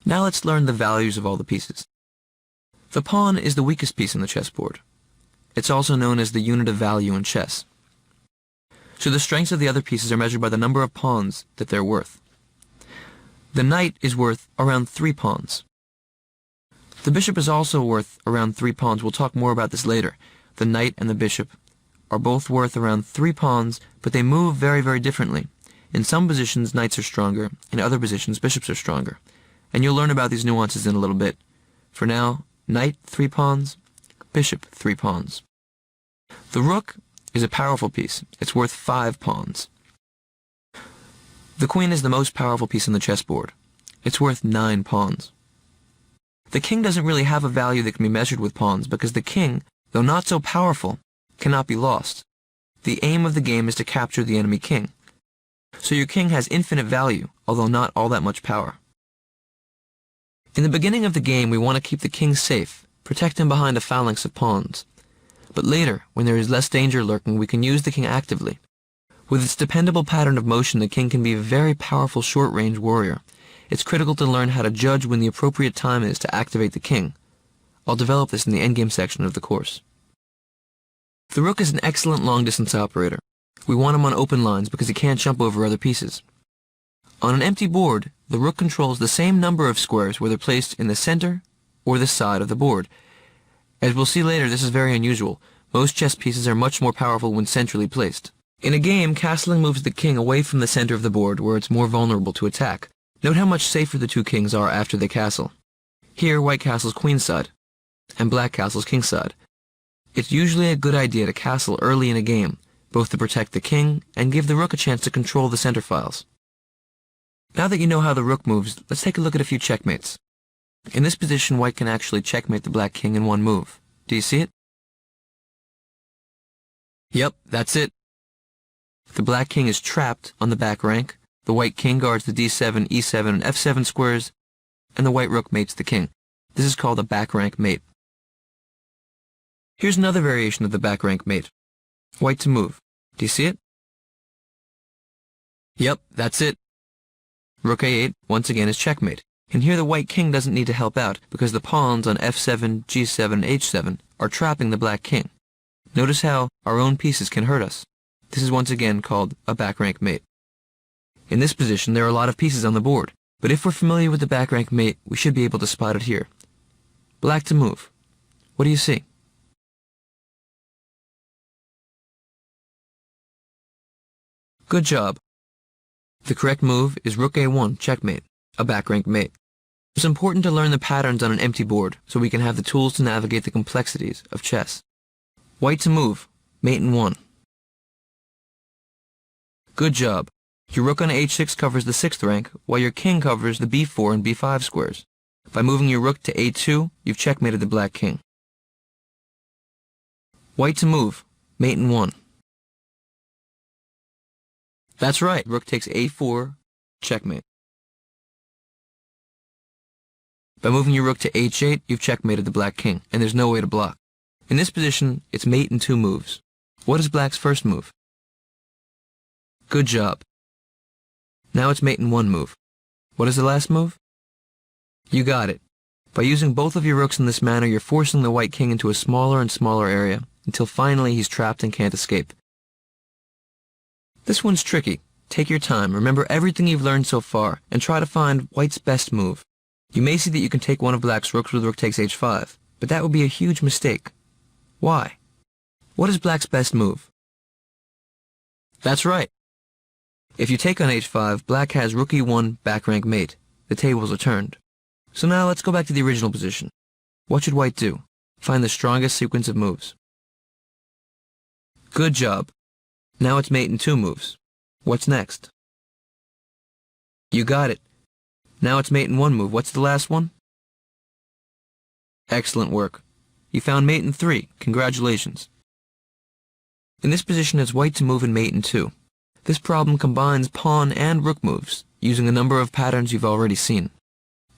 Now let's learn the values of all the pieces. The pawn is the weakest piece on the chessboard. It's also known as the unit of value in chess. So the strengths of the other pieces are measured by the number of pawns that they're worth. The knight is worth around 3 pawns. The bishop is also worth around 3 pawns. We'll talk more about this later. The knight and the bishop are both worth around 3 pawns, but they move very, very differently. In some positions, knights are stronger. In other positions, bishops are stronger. And you'll learn about these nuances in a little bit. For now, knight 3 pawns, bishop 3 pawns. The rook is a powerful piece. It's worth 5 pawns. The queen is the most powerful piece on the chessboard. It's worth 9 pawns. The king doesn't really have a value that can be measured with pawns because the king, though not so powerful, cannot be lost. The aim of the game is to capture the enemy king. So your king has infinite value, although not all that much power. In the beginning of the game, we want to keep the king safe, protect him behind a phalanx of pawns. But later, when there is less danger lurking, we can use the king actively. With its dependable pattern of motion, the king can be a very powerful short-range warrior. It's critical to learn how to judge when the appropriate time is to activate the king. I'll develop this in the endgame section of the course. The rook is an excellent long-distance operator. We want him on open lines because he can't jump over other pieces. On an empty board, the rook controls the same number of squares whether placed in the center or the side of the board. As we'll see later, this is very unusual. Most chess pieces are much more powerful when centrally placed. In a game, castling moves the king away from the center of the board where it's more vulnerable to attack. Note how much safer the two kings are after they castle. Here, white castles queenside, and black castles kingside. It's usually a good idea to castle early in a game, both to protect the king and give the rook a chance to control the center files. Now that you know how the rook moves, let's take a look at a few checkmates. In this position, white can actually checkmate the black king in one move. Do you see it? Yep, that's it. The black king is trapped on the back rank, the white king guards the d7, e7, and f7 squares, and the white rook mates the king. This is called a back rank mate. Here's another variation of the back rank mate. White to move. Do you see it? Yep, that's it. Rook a8, once again, is checkmate. And here the white king doesn't need to help out because the pawns on f7, g7, h7 are trapping the black king. Notice how our own pieces can hurt us. This is once again called a back rank mate. In this position, there are a lot of pieces on the board, but if we're familiar with the back rank mate, we should be able to spot it here. Black to move. What do you see? Good job. The correct move is rook a1, checkmate, a back rank mate. It's important to learn the patterns on an empty board so we can have the tools to navigate the complexities of chess. White to move, mate in 1. Good job. Your rook on h6 covers the 6th rank, while your king covers the b4 and b5 squares. By moving your rook to a2, you've checkmated the black king. White to move, mate in 1. That's right, rook takes a4, checkmate. By moving your rook to h8, you've checkmated the black king, and there's no way to block. In this position, it's mate in 2 moves. What is black's first move? Good job. Now it's mate in 1 move. What is the last move? You got it. By using both of your rooks in this manner, you're forcing the white king into a smaller and smaller area, until finally he's trapped and can't escape. This one's tricky. Take your time, remember everything you've learned so far, and try to find white's best move. You may see that you can take one of black's rooks with rook takes h5, but that would be a huge mistake. Why? What is black's best move? That's right. If you take on h5, black has rook e1, back rank mate. The tables are turned. So now let's go back to the original position. What should white do? Find the strongest sequence of moves. Good job. Now it's mate in 2 moves. What's next? You got it. Now it's mate in 1 move. What's the last one? Excellent work. You found mate in 3. Congratulations. In this position, it's white to move in mate in 2. This problem combines pawn and rook moves, using a number of patterns you've already seen.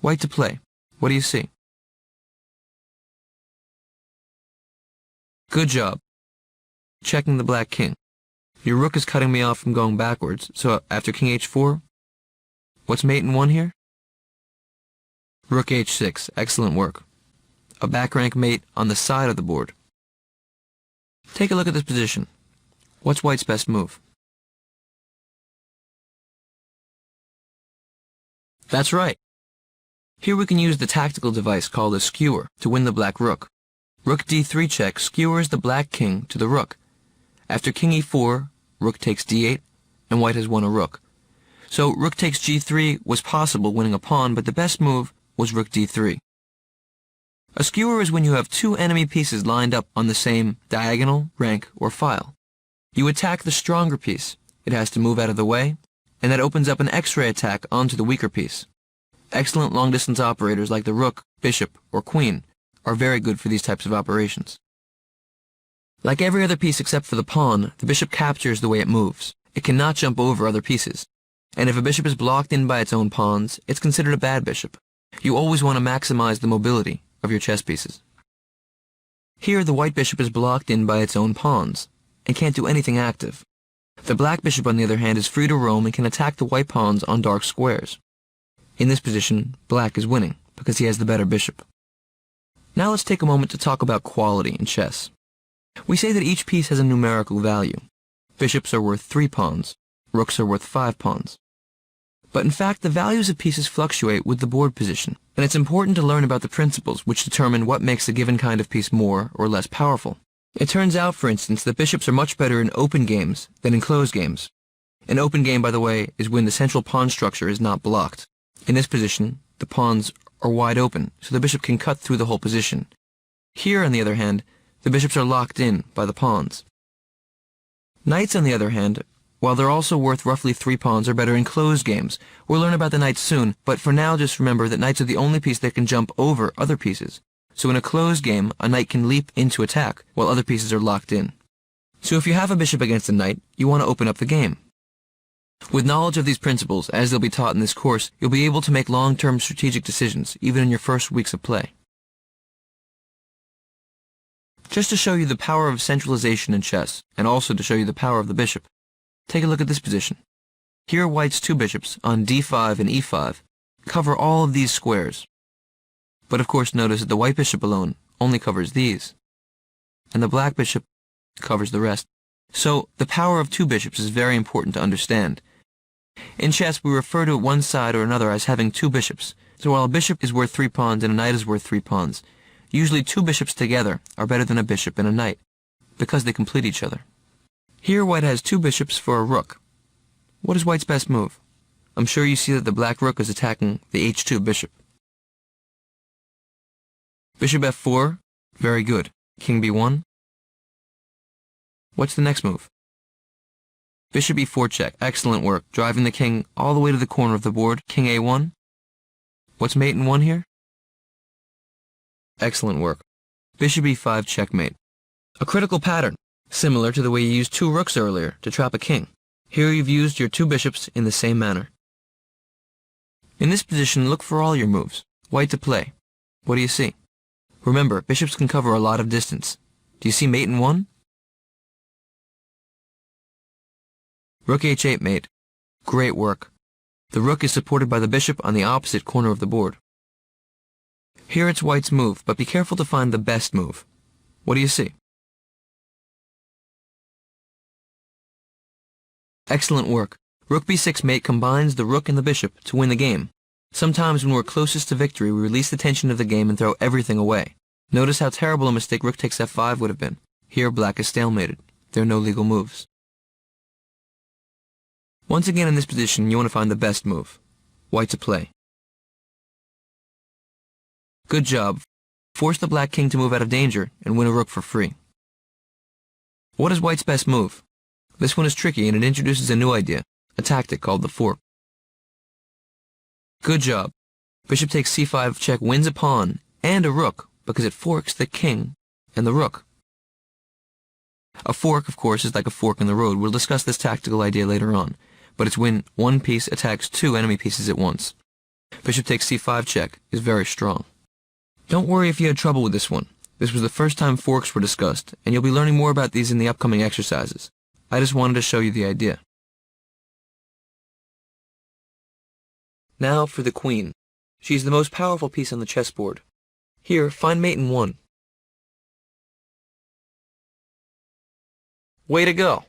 White to play. What do you see? Good job. Checking the black king. Your rook is cutting me off from going backwards, so after king h4, what's mate in 1 here? Rook h6, excellent work. A back rank mate on the side of the board. Take a look at this position. What's white's best move? That's right. Here we can use the tactical device called a skewer to win the black rook. Rook d3 check skewers the black king to the rook. After king e4, rook takes d8, and white has won a rook. So rook takes g3 was possible, winning a pawn, but the best move was rook d3. A skewer is when you have two enemy pieces lined up on the same diagonal, rank, or file. You attack the stronger piece. It has to move out of the way, and that opens up an X-ray attack onto the weaker piece. Excellent long-distance operators like the rook, bishop, or queen are very good for these types of operations. Like every other piece except for the pawn, the bishop captures the way it moves. It cannot jump over other pieces. And if a bishop is blocked in by its own pawns, it's considered a bad bishop. You always want to maximize the mobility of your chess pieces. Here, the white bishop is blocked in by its own pawns and can't do anything active. The black bishop, on the other hand, is free to roam and can attack the white pawns on dark squares. In this position, black is winning because he has the better bishop. Now let's take a moment to talk about quality in chess. We say that each piece has a numerical value. Bishops are worth 3 pawns, rooks are worth 5 pawns. But in fact, the values of pieces fluctuate with the board position, and it's important to learn about the principles which determine what makes a given kind of piece more or less powerful. It turns out, for instance, that bishops are much better in open games than in closed games. An open game, by the way, is when the central pawn structure is not blocked. In this position, the pawns are wide open, so the bishop can cut through the whole position. Here, on the other hand, the bishops are locked in by the pawns. Knights, on the other hand, while they're also worth roughly 3 pawns, are better in closed games. We'll learn about the knights soon, but for now just remember that knights are the only piece that can jump over other pieces. So in a closed game, a knight can leap into attack, while other pieces are locked in. So if you have a bishop against a knight, you want to open up the game. With knowledge of these principles, as they'll be taught in this course, you'll be able to make long-term strategic decisions, even in your first weeks of play. Just to show you the power of centralization in chess, and also to show you the power of the bishop, take a look at this position. Here white's 2 bishops, on d5 and e5, cover all of these squares. But of course notice that the white bishop alone only covers these, and the black bishop covers the rest. So the power of 2 bishops is very important to understand. In chess, we refer to one side or another as having 2 bishops. So while a bishop is worth 3 pawns and a knight is worth 3 pawns, usually 2 bishops together are better than a bishop and a knight, because they complete each other. Here white has 2 bishops for a rook. What is white's best move? I'm sure you see that the black rook is attacking the h2 bishop. Bishop f4, very good. King b1. What's the next move? Bishop e4 check, excellent work, driving the king all the way to the corner of the board. King a1. What's mate in 1 here? Excellent work. Bishop e5 checkmate. A critical pattern, similar to the way you used 2 rooks earlier to trap a king. Here you've used your 2 bishops in the same manner. In this position, look for all your moves. White to play. What do you see? Remember, bishops can cover a lot of distance. Do you see mate in 1? Rook h8 mate. Great work. The rook is supported by the bishop on the opposite corner of the board. Here it's white's move, but be careful to find the best move. What do you see? Excellent work. Rook b6 mate combines the rook and the bishop to win the game. Sometimes when we're closest to victory, we release the tension of the game and throw everything away. Notice how terrible a mistake rook takes f5 would have been. Here black is stalemated. There are no legal moves. Once again in this position, you want to find the best move. White to play. Good job. Force the black king to move out of danger and win a rook for free. What is white's best move? This one is tricky and it introduces a new idea, a tactic called the fork. Good job. Bishop takes c5 check wins a pawn and a rook because it forks the king and the rook. A fork, of course, is like a fork in the road. We'll discuss this tactical idea later on, but it's when one piece attacks 2 enemy pieces at once. Bishop takes c5 check is very strong. Don't worry if you had trouble with this one. This was the first time forks were discussed, and you'll be learning more about these in the upcoming exercises. I just wanted to show you the idea. Now for the queen. She's the most powerful piece on the chessboard. Here, find mate in 1. Way to go!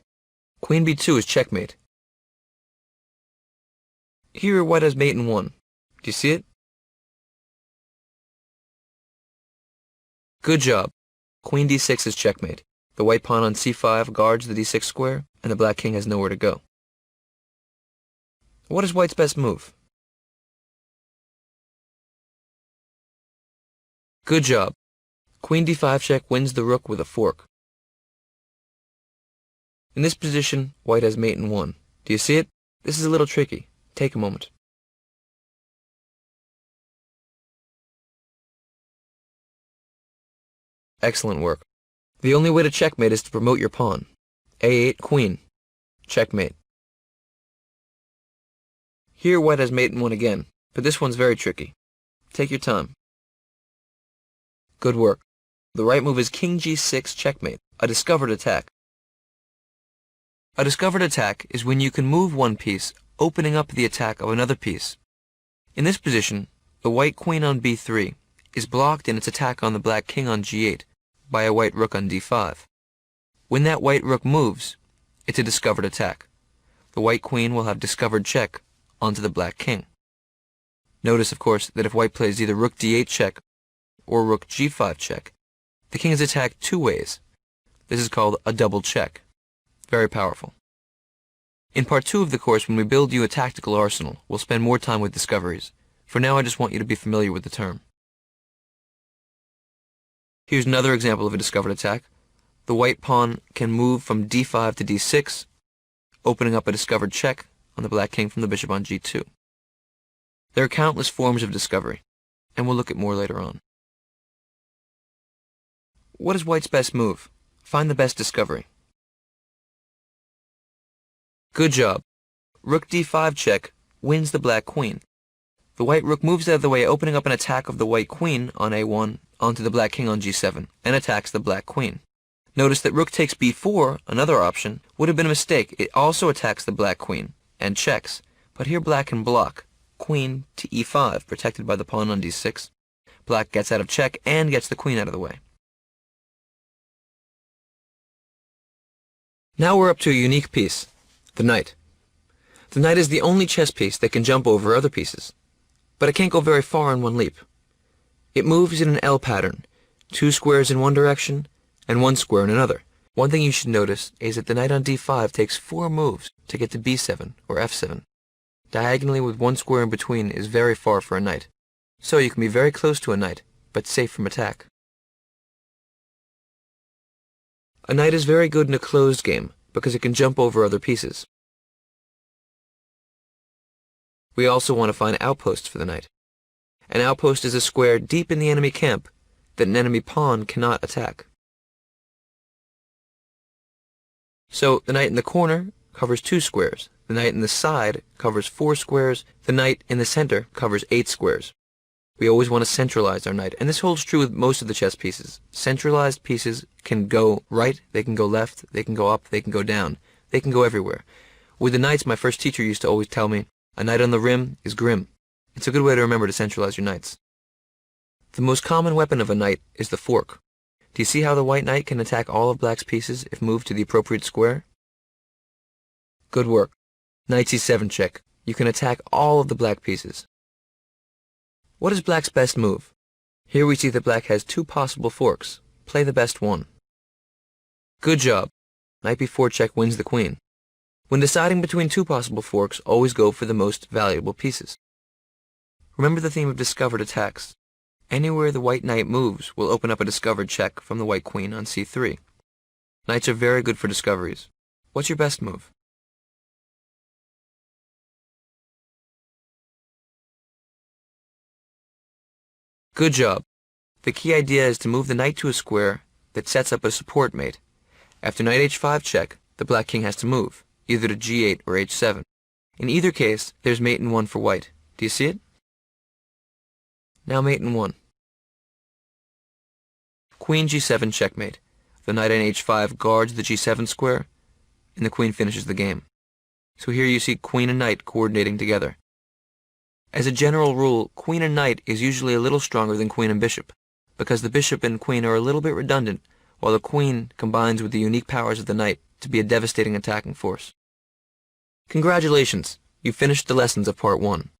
Queen b2 is checkmate. Here, white has mate in 1. Do you see it? Good job. Queen d6 is checkmate. The white pawn on c5 guards the d6 square, and the black king has nowhere to go. What is white's best move? Good job. Queen d5 check wins the rook with a fork. In this position, white has mate in 1. Do you see it? This is a little tricky. Take a moment. Excellent work. The only way to checkmate is to promote your pawn. a8, queen. Checkmate. Here white has mate in 1 again, but this one's very tricky. Take your time. Good work. The right move is king g6 checkmate, a discovered attack. A discovered attack is when you can move one piece, opening up the attack of another piece. In this position, the white queen on b3 is blocked in its attack on the black king on g8 by a white rook on d5. When that white rook moves, it's a discovered attack. The white queen will have discovered check onto the black king. Notice, of course, that if white plays either rook d8 check or rook g5 check, the king is attacked 2 ways. This is called a double check. Very powerful. In part 2 of the course, when we build you a tactical arsenal, we'll spend more time with discoveries. For now, I just want you to be familiar with the term. Here's another example of a discovered attack. The white pawn can move from d5 to d6, opening up a discovered check on the black king from the bishop on g2. There are countless forms of discovery, and we'll look at more later on. What is white's best move? Find the best discovery. Good job. Rook d5 check wins the black queen. The white rook moves out of the way, opening up an attack of the white queen on a1 onto the black king on g7, and attacks the black queen. Notice that rook takes b4, another option, would have been a mistake. It also attacks the black queen, and checks. But here black can block. Queen to e5, protected by the pawn on d6. Black gets out of check and gets the queen out of the way. Now we're up to a unique piece. The knight. The knight is the only chess piece that can jump over other pieces, but it can't go very far in one leap. It moves in an L pattern, 2 squares in one direction and 1 square in another. One thing you should notice is that the knight on d5 takes 4 moves to get to b7 or f7. Diagonally with 1 square in between is very far for a knight, so you can be very close to a knight, but safe from attack. A knight is very good in a closed game, because it can jump over other pieces. We also want to find outposts for the knight. An outpost is a square deep in the enemy camp that an enemy pawn cannot attack. So the knight in the corner covers 2 squares, the knight in the side covers 4 squares, the knight in the center covers 8 squares. We always want to centralize our knight, and this holds true with most of the chess pieces. Centralized pieces can go right, they can go left, they can go up, they can go down, they can go everywhere. With the knights, my first teacher used to always tell me, a knight on the rim is grim. It's a good way to remember to centralize your knights. The most common weapon of a knight is the fork. Do you see how the white knight can attack all of black's pieces if moved to the appropriate square? Good work. Knight c7 check. You can attack all of the black pieces. What is black's best move? Here we see that black has 2 possible forks. Play the best one. Good job. Knight b4 check wins the queen. When deciding between 2 possible forks, always go for the most valuable pieces. Remember the theme of discovered attacks. Anywhere the white knight moves will open up a discovered check from the white queen on c3. Knights are very good for discoveries. What's your best move? Good job. The key idea is to move the knight to a square that sets up a support mate. After knight h5 check, the black king has to move, either to g8 or h7. In either case, there's mate in 1 for white. Do you see it? Now mate in 1. Queen g7 checkmate. The knight on h5 guards the g7 square, and the queen finishes the game. So here you see queen and knight coordinating together. As a general rule, queen and knight is usually a little stronger than queen and bishop, because the bishop and queen are a little bit redundant, while the queen combines with the unique powers of the knight to be a devastating attacking force. Congratulations! You finished the lessons of Part 1.